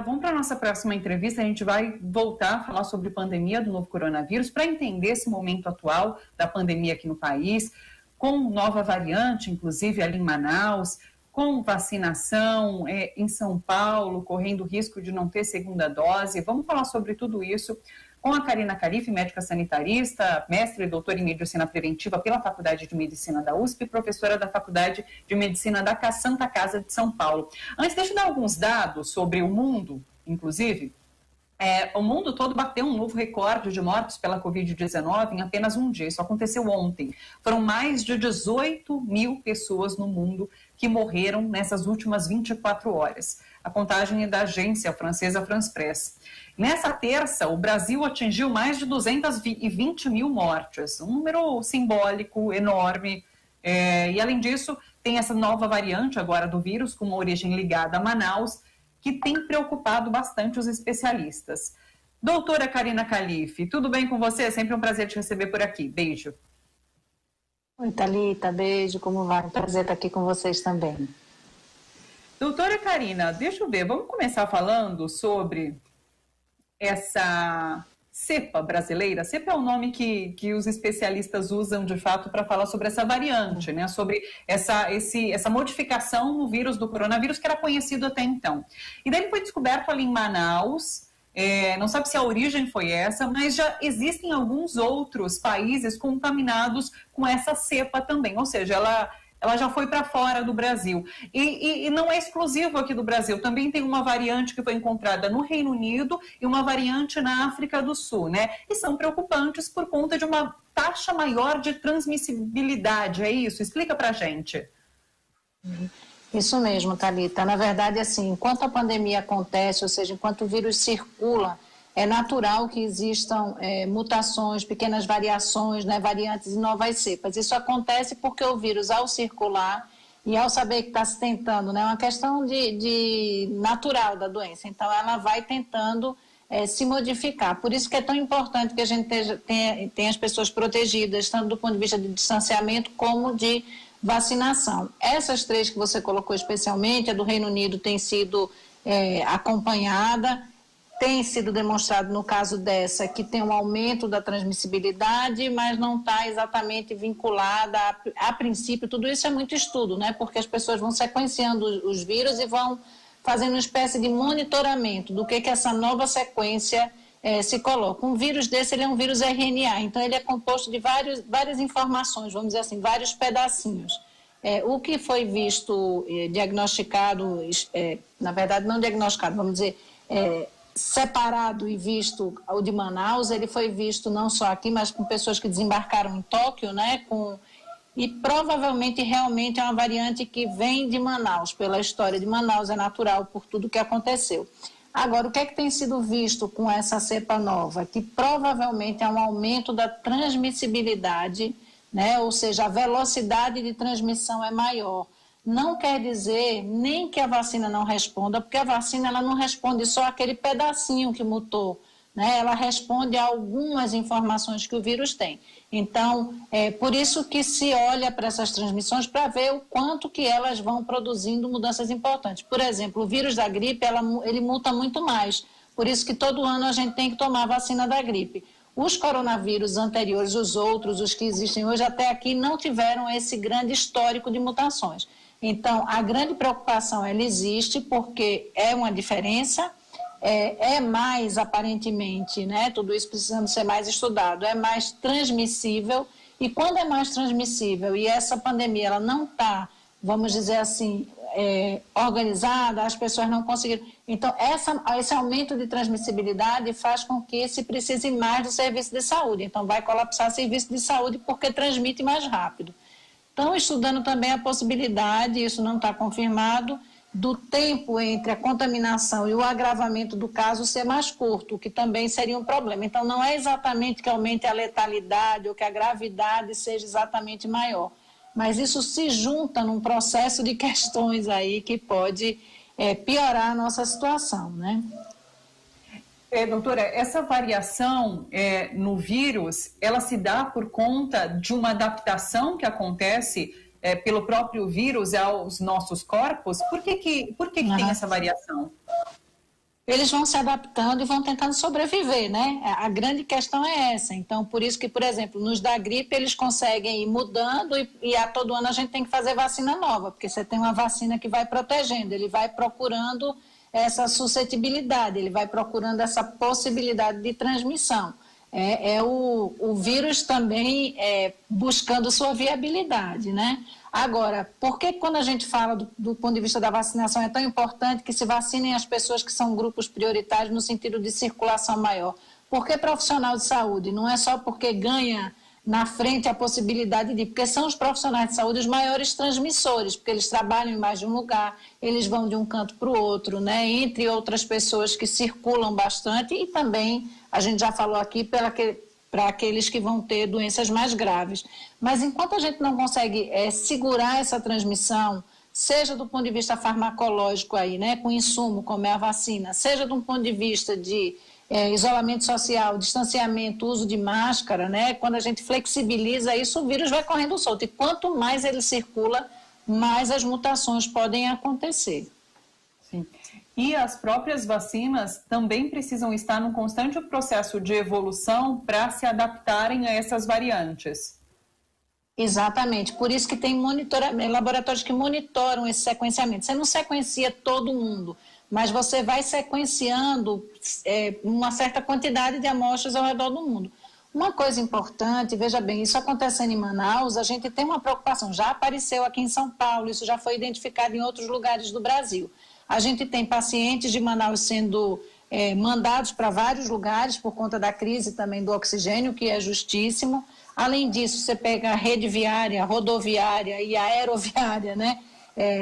Vamos para a nossa próxima entrevista. A gente vai voltar a falar sobre pandemia do novo coronavírus para entender esse momento atual da pandemia aqui no país, com nova variante, inclusive ali em Manaus, com vacinação em São Paulo, correndo risco de não ter segunda dose. Vamos falar sobre tudo isso com a Karina Calife, médica sanitarista, mestre e doutora em medicina preventiva pela Faculdade de Medicina da USP e professora da Faculdade de Medicina da Santa Casa de São Paulo. Antes, deixa eu dar alguns dados sobre o mundo, inclusive. O mundo todo bateu um novo recorde de mortes pela Covid-19 em apenas um dia. Isso aconteceu ontem. Foram mais de 18 mil pessoas no mundo que morreram nessas últimas 24 horas. A contagem é da agência francesa France Press. Nessa terça, o Brasil atingiu mais de 220 mil mortes, um número simbólico, enorme. E, além disso, tem essa nova variante agora do vírus, com uma origem ligada a Manaus, que tem preocupado bastante os especialistas. Doutora Karina Calife, tudo bem com você? É sempre um prazer te receber por aqui. Beijo. Oi, Thalita, beijo, como vai? Prazer estar aqui com vocês também. Doutora Karina, deixa eu ver, vamos começar falando sobre essa cepa brasileira. Cepa é o nome que os especialistas usam, de fato, para falar sobre essa variante, né? Sobre essa modificação no vírus do coronavírus que era conhecido até então. E daí ele foi descoberto ali em Manaus, não sabe se a origem foi essa, mas já existem alguns outros países contaminados com essa cepa também, ou seja, ela já foi para fora do Brasil. E não é exclusivo aqui do Brasil, também tem uma variante que foi encontrada no Reino Unido e uma variante na África do Sul, né? E são preocupantes por conta de uma taxa maior de transmissibilidade, é isso? Explica para a gente. Isso mesmo, Thalita. Na verdade, assim, enquanto a pandemia acontece, ou seja, enquanto o vírus circula, é natural que existam mutações, pequenas variações, né, variantes e novas cepas. Isso acontece porque o vírus, ao circular e ao saber que está se tentando, né, é uma questão de natural da doença. Então, ela vai tentando se modificar. Por isso que é tão importante que a gente tenha as pessoas protegidas, tanto do ponto de vista de distanciamento como de vacinação. Essas três que você colocou especialmente, a do Reino Unido tem sido acompanhada. Tem sido demonstrado no caso dessa que tem um aumento da transmissibilidade, mas não está exatamente vinculada a princípio. Tudo isso é muito estudo, né? Porque as pessoas vão sequenciando os vírus e vão fazendo uma espécie de monitoramento do que essa nova sequência se coloca. Um vírus desse, ele é um vírus RNA, então ele é composto de várias informações, vamos dizer assim, vários pedacinhos. O que foi visto, diagnosticado, na verdade não diagnosticado, vamos dizer, separado e visto o de Manaus, ele foi visto não só aqui, mas com pessoas que desembarcaram em Tóquio, né, e provavelmente realmente é uma variante que vem de Manaus, pela história de Manaus, é natural por tudo que aconteceu. Agora, o que é que tem sido visto com essa cepa nova? Que provavelmente é um aumento da transmissibilidade, né, ou seja, a velocidade de transmissão é maior. Não quer dizer nem que a vacina não responda, porque a vacina ela não responde só aquele pedacinho que mutou, né? Ela responde a algumas informações que o vírus tem. Então, é por isso que se olha para essas transmissões para ver o quanto que elas vão produzindo mudanças importantes. Por exemplo, o vírus da gripe, ele muta muito mais. Por isso que todo ano a gente tem que tomar a vacina da gripe. Os coronavírus anteriores, os outros, os que existem hoje, até aqui não tiveram esse grande histórico de mutações. Então, a grande preocupação, ela existe porque é uma diferença, é mais aparentemente, né, tudo isso precisando ser mais estudado, é mais transmissível, e quando é mais transmissível e essa pandemia ela não está, vamos dizer assim, organizada, as pessoas não conseguiram. Então, esse aumento de transmissibilidade faz com que se precise mais do serviço de saúde. Então, vai colapsar o serviço de saúde porque transmite mais rápido. Estão estudando também a possibilidade, isso não está confirmado, do tempo entre a contaminação e o agravamento do caso ser mais curto, o que também seria um problema. Então, não é exatamente que aumente a letalidade ou que a gravidade seja exatamente maior, mas isso se junta num processo de questões aí que pode piorar a nossa situação, né? Doutora, essa variação no vírus, ela se dá por conta de uma adaptação que acontece pelo próprio vírus aos nossos corpos? Por que tem essa variação? eles vão se adaptando e vão tentando sobreviver, né? A grande questão é essa. Então, por isso que, por exemplo, nos da gripe, eles conseguem ir mudando e a todo ano a gente tem que fazer vacina nova, porque você tem uma vacina que vai protegendo, ele vai procurando essa suscetibilidade, ele vai procurando essa possibilidade de transmissão. O vírus também buscando sua viabilidade, né? Agora, por que quando a gente fala do ponto de vista da vacinação é tão importante que se vacinem as pessoas que são grupos prioritários no sentido de circulação maior? Porque profissional de saúde? Não é só porque ganha na frente a possibilidade de... Porque são os profissionais de saúde os maiores transmissores, porque eles trabalham em mais de um lugar, eles vão de um canto para o outro, né? Entre outras pessoas que circulam bastante e também, a gente já falou aqui, para aqueles que vão ter doenças mais graves. Mas enquanto a gente não consegue segurar essa transmissão, seja do ponto de vista farmacológico aí, né, com insumo, como é a vacina, seja do ponto de vista de isolamento social, distanciamento, uso de máscara, né, quando a gente flexibiliza isso, o vírus vai correndo solto. E quanto mais ele circula, mais as mutações podem acontecer. Sim. E as próprias vacinas também precisam estar num constante processo de evolução para se adaptarem a essas variantes. Exatamente, por isso que tem laboratórios que monitoram esse sequenciamento. Você não sequencia todo mundo, mas você vai sequenciando uma certa quantidade de amostras ao redor do mundo. Uma coisa importante, veja bem, isso acontecendo em Manaus, a gente tem uma preocupação, já apareceu aqui em São Paulo, isso já foi identificado em outros lugares do Brasil. A gente tem pacientes de Manaus sendo mandados para vários lugares por conta da crise também do oxigênio, que é justíssimo. Além disso, você pega a rede viária, rodoviária e aeroviária, né?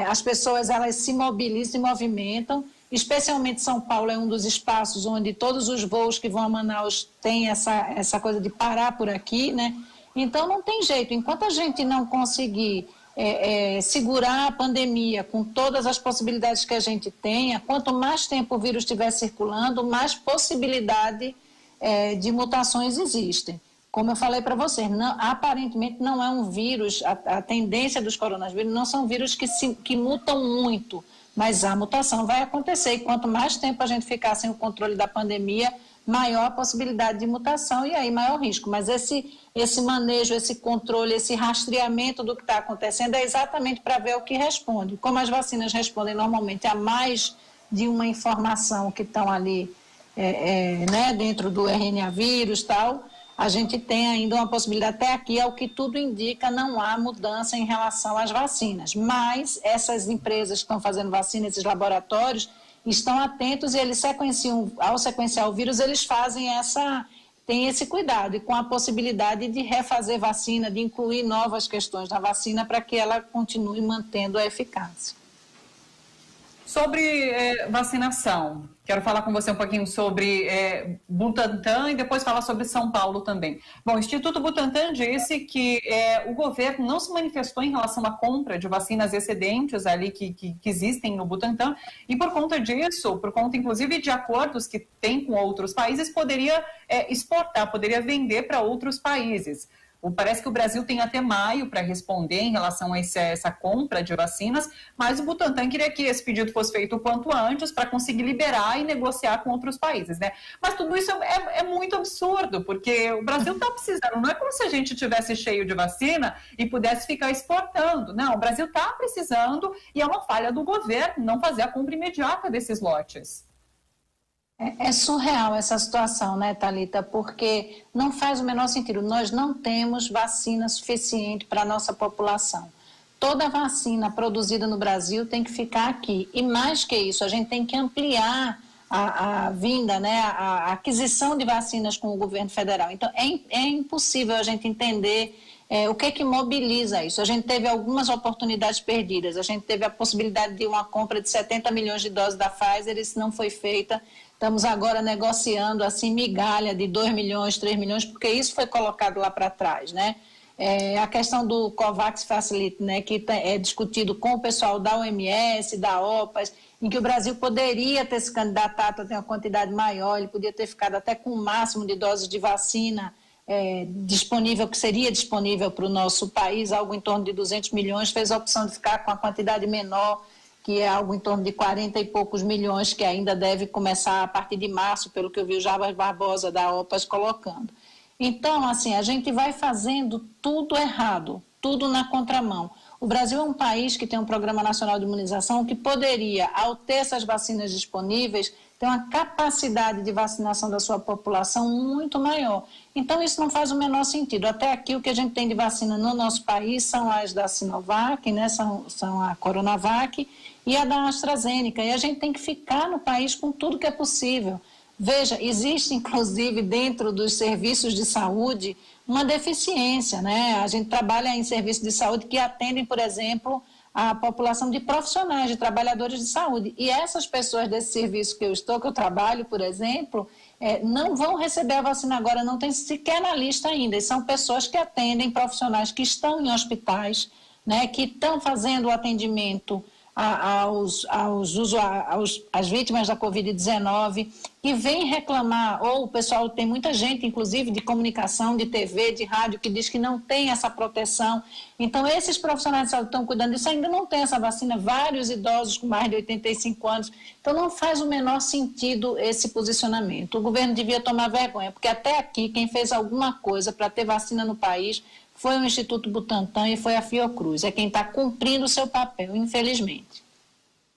As pessoas elas se mobilizam, se movimentam, especialmente São Paulo é um dos espaços onde todos os voos que vão a Manaus têm essa coisa de parar por aqui, né? Então não tem jeito, enquanto a gente não conseguir segurar a pandemia com todas as possibilidades que a gente tenha, quanto mais tempo o vírus estiver circulando, mais possibilidade de mutações existem. Como eu falei para você, aparentemente não é um vírus, a tendência dos coronavírus não são vírus que mutam muito, mas a mutação vai acontecer e quanto mais tempo a gente ficar sem o controle da pandemia, maior a possibilidade de mutação e aí maior risco. Mas esse manejo, esse controle, esse rastreamento do que está acontecendo é exatamente para ver o que responde. Como as vacinas respondem normalmente a mais de uma informação que estão ali né, dentro do RNA vírus e tal, a gente tem ainda uma possibilidade, até aqui, ao que tudo indica, não há mudança em relação às vacinas. Mas essas empresas que estão fazendo vacina, esses laboratórios, estão atentos e eles sequenciam, ao sequenciar o vírus, eles têm esse cuidado e com a possibilidade de refazer vacina, de incluir novas questões na vacina para que ela continue mantendo a eficácia. Sobre vacinação, quero falar com você um pouquinho sobre Butantan e depois falar sobre São Paulo também. Bom, o Instituto Butantan disse que o governo não se manifestou em relação à compra de vacinas excedentes ali que existem no Butantan e por conta disso, por conta inclusive de acordos que tem com outros países, poderia exportar, poderia vender para outros países. Parece que o Brasil tem até maio para responder em relação a essa compra de vacinas, mas o Butantan queria que esse pedido fosse feito o quanto antes para conseguir liberar e negociar com outros países, né? Mas tudo isso é muito absurdo, porque o Brasil está precisando, não é como se a gente tivesse cheio de vacina e pudesse ficar exportando, não, o Brasil está precisando e é uma falha do governo não fazer a compra imediata desses lotes. É surreal essa situação, né, Thalita? Porque não faz o menor sentido. Nós não temos vacina suficiente para a nossa população. Toda vacina produzida no Brasil tem que ficar aqui. E mais que isso, a gente tem que ampliar a vinda, né, a aquisição de vacinas com o governo federal. Então, é impossível a gente entender o que mobiliza isso. A gente teve algumas oportunidades perdidas. A gente teve a possibilidade de uma compra de 70 milhões de doses da Pfizer, isso não foi feita. Estamos agora negociando assim migalha de 2 milhões, 3 milhões, porque isso foi colocado lá para trás, né? A questão do COVAX Facility, né, que é discutido com o pessoal da OMS, da OPAS, em que o Brasil poderia ter se candidatado a ter uma quantidade maior, ele podia ter ficado até com o máximo de doses de vacina disponível, que seria disponível para o nosso país, algo em torno de 200 milhões, fez a opção de ficar com a quantidade menor. que é algo em torno de 40 e poucos milhões, que ainda deve começar a partir de março, pelo que eu vi o Jarbas Barbosa da OPAS colocando. Então, assim, a gente vai fazendo tudo errado, tudo na contramão. O Brasil é um país que tem um Programa Nacional de Imunização que poderia, ao ter essas vacinas disponíveis, ter uma capacidade de vacinação da sua população muito maior. Então, isso não faz o menor sentido. Até aqui, o que a gente tem de vacina no nosso país são as da Sinovac, né? São a Coronavac e a da AstraZeneca. E a gente tem que ficar no país com tudo que é possível. Veja, existe, inclusive, dentro dos serviços de saúde, uma deficiência, né? A gente trabalha em serviços de saúde que atendem, por exemplo, a população de profissionais, de trabalhadores de saúde. E essas pessoas desse serviço que eu trabalho, por exemplo, não vão receber a vacina agora, não tem sequer na lista ainda. E são pessoas que atendem profissionais que estão em hospitais, né? Que estão fazendo o atendimento às vítimas da Covid-19 e vem reclamar, ou o pessoal, tem muita gente, inclusive de comunicação, de TV, de rádio, que diz que não tem essa proteção. Então, esses profissionais de saúde estão cuidando disso, ainda não tem essa vacina, vários idosos com mais de 85 anos. Então, não faz o menor sentido esse posicionamento. O governo devia tomar vergonha, porque até aqui, quem fez alguma coisa para ter vacina no país foi o Instituto Butantan e foi a Fiocruz. É quem está cumprindo o seu papel, infelizmente.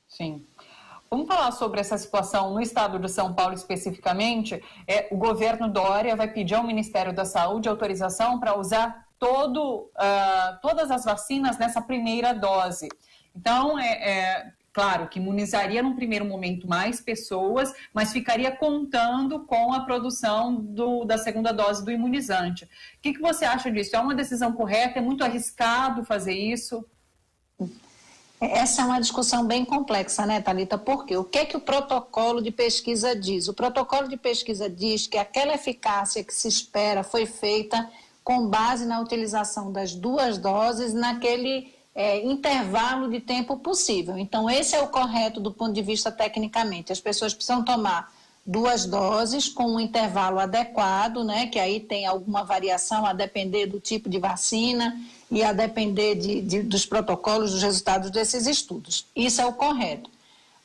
Sim. Vamos falar sobre essa situação no estado de São Paulo especificamente. O governo Dória vai pedir ao Ministério da Saúde autorização para usar todas as vacinas nessa primeira dose. Então, claro que imunizaria num primeiro momento mais pessoas, mas ficaria contando com a produção da segunda dose do imunizante. O que você acha disso? É uma decisão correta? É muito arriscado fazer isso? Essa é uma discussão bem complexa, né, Thalita? Por quê? O que é que o protocolo de pesquisa diz? O protocolo de pesquisa diz que aquela eficácia que se espera foi feita com base na utilização das 2 doses naquele intervalo de tempo possível. Então, esse é o correto do ponto de vista tecnicamente. As pessoas precisam tomar 2 doses com um intervalo adequado, né, que aí tem alguma variação a depender do tipo de vacina e a depender dos protocolos, dos resultados desses estudos. Isso é o correto.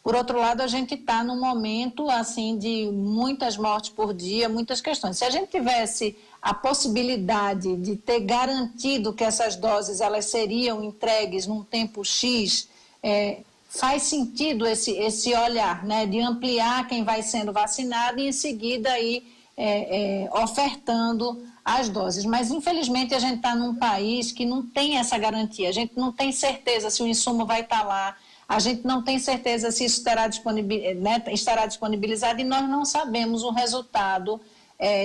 Por outro lado, a gente está num momento assim, de muitas mortes por dia, muitas questões. Se a gente tivesse a possibilidade de ter garantido que essas doses elas seriam entregues num tempo X, faz sentido esse olhar, né, de ampliar quem vai sendo vacinado e em seguida aí, ofertando as doses. Mas, infelizmente, a gente está num país que não tem essa garantia. A gente não tem certeza se o insumo vai estar lá, a gente não tem certeza se isso estará disponibilizado e nós não sabemos o resultado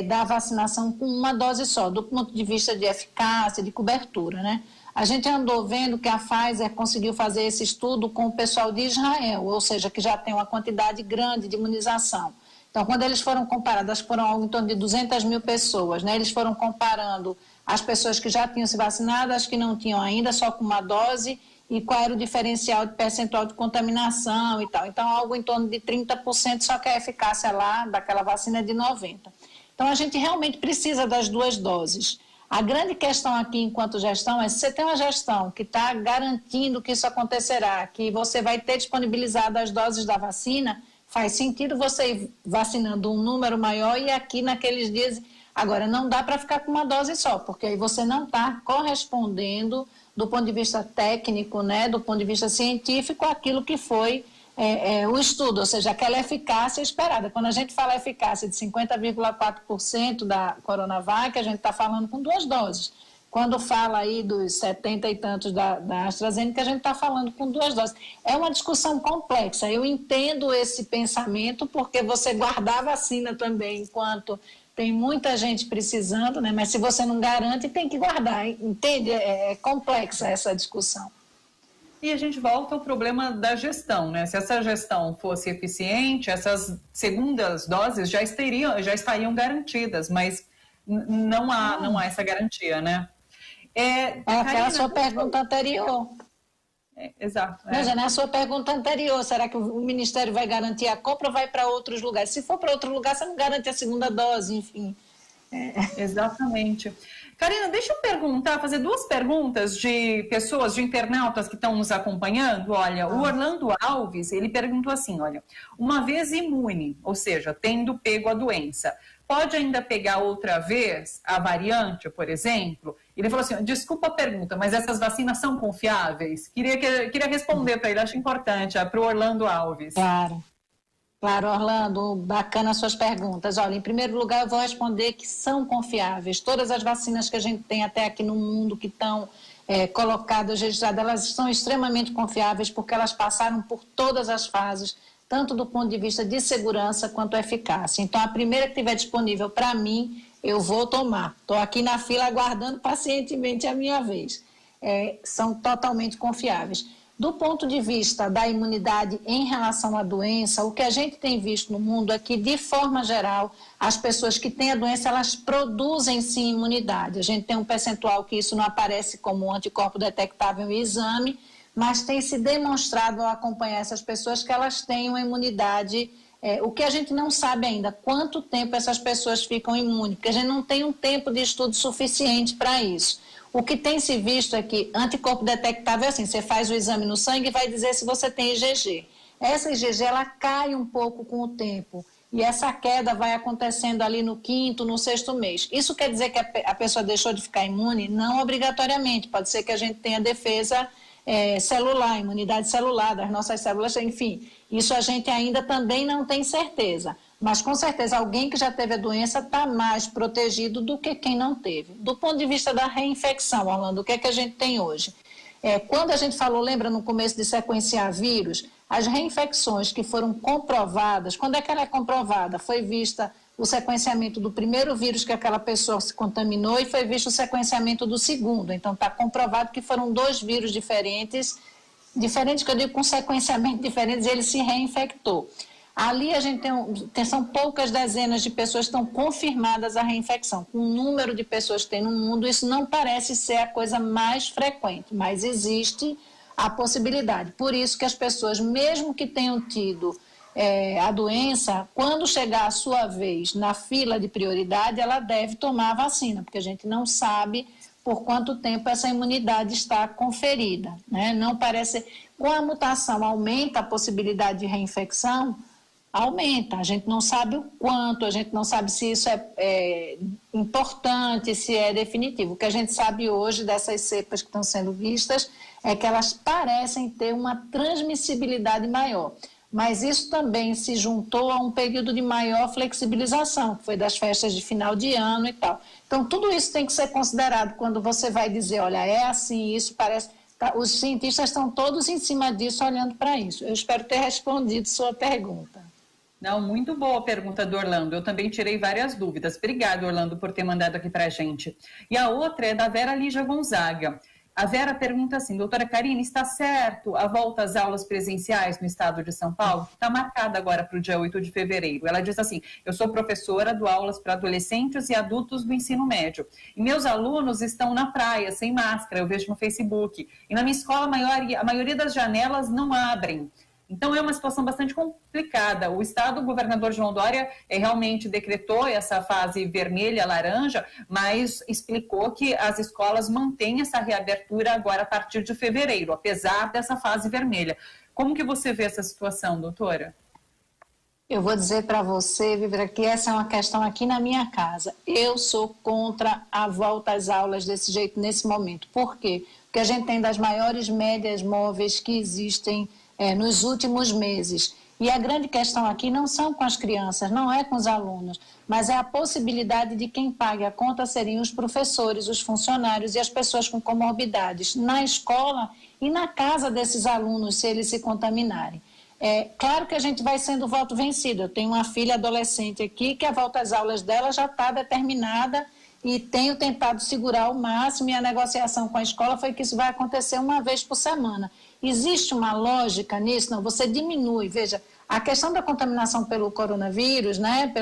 da vacinação com uma dose só, do ponto de vista de eficácia, de cobertura, né? A gente andou vendo que a Pfizer conseguiu fazer esse estudo com o pessoal de Israel, ou seja, que já tem uma quantidade grande de imunização. Então, quando eles foram comparados, acho que foram algo em torno de 200 mil pessoas, né? Eles foram comparando as pessoas que já tinham se vacinado, as que não tinham ainda, só com uma dose, e qual era o diferencial de percentual de contaminação e tal. Então, algo em torno de 30%, só que a eficácia lá daquela vacina é de 90%. Então, a gente realmente precisa das 2 doses. A grande questão aqui, enquanto gestão, é se você tem uma gestão que está garantindo que isso acontecerá, que você vai ter disponibilizado as doses da vacina, faz sentido você ir vacinando um número maior e aqui naqueles dias... Agora, não dá para ficar com uma dose só, porque aí você não está correspondendo do ponto de vista técnico, né, do ponto de vista científico, aquilo que foi o estudo, ou seja, aquela eficácia esperada. Quando a gente fala eficácia de 50,4% da Coronavac, a gente está falando com 2 doses. Quando fala aí dos 70 e tantos da AstraZeneca, a gente está falando com 2 doses. É uma discussão complexa. Eu entendo esse pensamento, porque você guardar a vacina também, enquanto tem muita gente precisando, né? Mas se você não garante, tem que guardar. Entende? É complexa essa discussão. E a gente volta ao problema da gestão, né? Se essa gestão fosse eficiente, essas segundas doses já estariam garantidas, mas não há essa garantia, né? Aquela sua pergunta anterior. Exato. Mas na sua pergunta anterior, será que o Ministério vai garantir a compra ou vai para outros lugares? Se for para outro lugar, você não garante a segunda dose, enfim. Exatamente. Karina, deixa eu perguntar, fazer duas perguntas de pessoas, de internautas que estão nos acompanhando. Olha, o Orlando Alves, ele perguntou assim, olha, uma vez imune, ou seja, tendo pego a doença, pode ainda pegar outra vez a variante, por exemplo? Ele falou assim, desculpa a pergunta, mas essas vacinas são confiáveis? Queria responder para ele, acho importante, para o Orlando Alves. Claro, Orlando, bacana as suas perguntas. Olha, em primeiro lugar, eu vou responder que são confiáveis. Todas as vacinas que a gente tem até aqui no mundo que estão colocadas, registradas, elas são extremamente confiáveis porque elas passaram por todas as fases, tanto do ponto de vista de segurança quanto eficácia. Então, a primeira que estiver disponível para mim, eu vou tomar. Estou aqui na fila aguardando pacientemente a minha vez. São totalmente confiáveis. Do ponto de vista da imunidade em relação à doença, o que a gente tem visto no mundo é que, de forma geral, as pessoas que têm a doença, elas produzem sim imunidade. A gente tem um percentual que isso não aparece como anticorpo detectável em exame, mas tem se demonstrado ao acompanhar essas pessoas que elas têm uma imunidade. O que a gente não sabe ainda, quanto tempo essas pessoas ficam imunes, porque a gente não tem um tempo de estudo suficiente para isso. O que tem se visto é que anticorpo detectável é assim, você faz o exame no sangue e vai dizer se você tem IgG. Essa IgG, ela cai um pouco com o tempo e essa queda vai acontecendo ali no 5º, no 6º mês. Isso quer dizer que a pessoa deixou de ficar imune? Não obrigatoriamente, pode ser que a gente tenha defesa celular, imunidade celular das nossas células, enfim. Isso a gente ainda também não tem certeza. Mas, com certeza, alguém que já teve a doença está mais protegido do que quem não teve. Do ponto de vista da reinfecção, Orlando, o que é que a gente tem hoje? Quando a gente falou, lembra no começo de sequenciar vírus, as reinfecções que foram comprovadas, quando é que ela é comprovada? Foi vista o sequenciamento do primeiro vírus que aquela pessoa se contaminou e foi visto o sequenciamento do segundo. Então, está comprovado que foram 2 vírus diferentes que eu digo com sequenciamento diferentes, e ele se reinfectou. Ali a gente são poucas dezenas de pessoas que estão confirmadas a reinfecção. Com o número de pessoas que tem no mundo, isso não parece ser a coisa mais frequente, mas existe a possibilidade. Por isso que as pessoas, mesmo que tenham tido a doença, quando chegar a sua vez na fila de prioridade, ela deve tomar a vacina, porque a gente não sabe por quanto tempo essa imunidade está conferida, né? Não parece... Com a mutação, aumenta a possibilidade de reinfecção? Aumenta. A gente não sabe o quanto, a gente não sabe se isso é importante, se é definitivo. O que a gente sabe hoje dessas cepas que estão sendo vistas é que elas parecem ter uma transmissibilidade maior. Mas isso também se juntou a um período de maior flexibilização, que foi das festas de final de ano e tal. Então, tudo isso tem que ser considerado quando você vai dizer, olha, é assim, isso parece... Os cientistas estão todos em cima disso, olhando para isso. Eu espero ter respondido sua pergunta. Não, muito boa a pergunta do Orlando. Eu também tirei várias dúvidas. Obrigada, Orlando, por ter mandado aqui para a gente. E a outra é da Vera Lígia Gonzaga. A Vera pergunta assim, doutora Karina, está certo a volta às aulas presenciais no estado de São Paulo? Está marcada agora para o dia 8 de fevereiro. Ela diz assim, eu sou professora, dou aulas para adolescentes e adultos do ensino médio. E meus alunos estão na praia, sem máscara, eu vejo no Facebook. E na minha escola, a maioria das janelas não abrem. Então, é uma situação bastante complicada. O estado, o governador João Dória, realmente decretou essa fase vermelha, laranja, mas explicou que as escolas mantêm essa reabertura agora a partir de fevereiro, apesar dessa fase vermelha. Como que você vê essa situação, doutora? Eu vou dizer para você, Vívera, que essa é uma questão aqui na minha casa. Eu sou contra a volta às aulas desse jeito nesse momento. Por quê? Porque a gente tem das maiores médias móveis que existem nos últimos meses. E a grande questão aqui não são com as crianças, não é com os alunos, mas é a possibilidade de quem pague a conta seriam os professores, os funcionários e as pessoas com comorbidades na escola e na casa desses alunos, se eles se contaminarem. Claro que a gente vai sendo voto vencido. Eu tenho uma filha adolescente aqui que a volta às aulas dela já está determinada e tenho tentado segurar ao máximo, e a negociação com a escola foi que isso vai acontecer uma vez por semana. Existe uma lógica nisso? Não, você diminui. Veja, a questão da contaminação pelo coronavírus, né,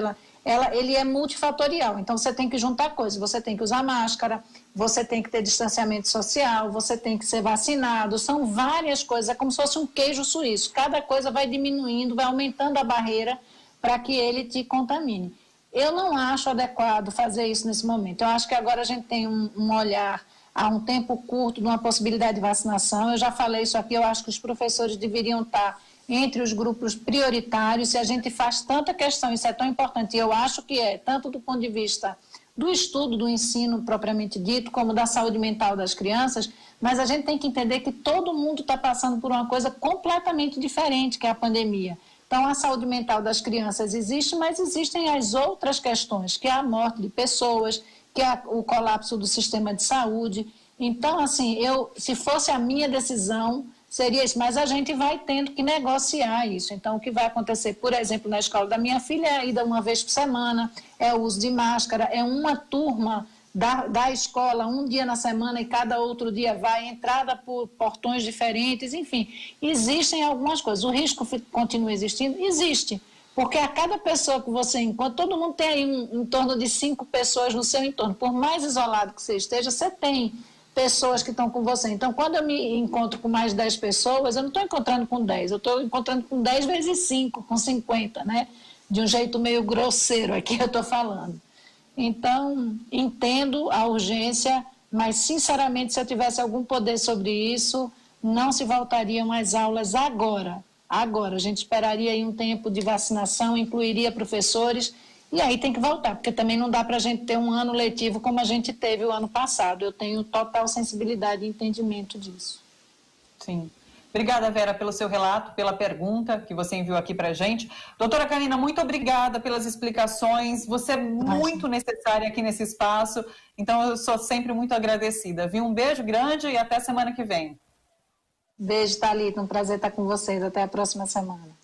ele é multifatorial, então você tem que juntar coisas, você tem que usar máscara, você tem que ter distanciamento social, você tem que ser vacinado, são várias coisas, é como se fosse um queijo suíço, cada coisa vai diminuindo, vai aumentando a barreira para que ele te contamine. Eu não acho adequado fazer isso nesse momento. Eu acho que agora a gente tem um olhar a um tempo curto de uma possibilidade de vacinação. Eu já falei isso aqui, eu acho que os professores deveriam estar entre os grupos prioritários. Se a gente faz tanta questão, isso é tão importante, e eu acho que é, tanto do ponto de vista do estudo, do ensino propriamente dito, como da saúde mental das crianças, mas a gente tem que entender que todo mundo está passando por uma coisa completamente diferente, que é a pandemia. Então, a saúde mental das crianças existe, mas existem as outras questões, que é a morte de pessoas, que é o colapso do sistema de saúde. Então, assim, se fosse a minha decisão, seria isso. Mas a gente vai tendo que negociar isso. Então, o que vai acontecer, por exemplo, na escola da minha filha, é a ida uma vez por semana, é o uso de máscara, é uma turma da escola, um dia na semana e cada outro dia vai, entrada por portões diferentes, enfim, existem algumas coisas. O risco continua existindo? Existe, porque a cada pessoa que você encontra, todo mundo tem aí em torno de 5 pessoas no seu entorno, por mais isolado que você esteja, você tem pessoas que estão com você. Então, quando eu me encontro com mais 10 pessoas, eu não estou encontrando com 10, eu estou encontrando com 10 vezes 5, com 50, né? De um jeito meio grosseiro aqui eu estou falando. Então, entendo a urgência, mas, sinceramente, se eu tivesse algum poder sobre isso, não se voltariam às aulas agora. Agora, a gente esperaria aí um tempo de vacinação, incluiria professores, e aí tem que voltar, porque também não dá para a gente ter um ano letivo como a gente teve o ano passado. Eu tenho total sensibilidade e entendimento disso. Sim. Obrigada, Vera, pelo seu relato, pela pergunta que você enviou aqui para a gente. Doutora Karina, muito obrigada pelas explicações. Você é muito necessária aqui nesse espaço, então eu sou sempre muito agradecida. Viu? Um beijo grande e até semana que vem. Beijo, Thalita. Um prazer estar com vocês. Até a próxima semana.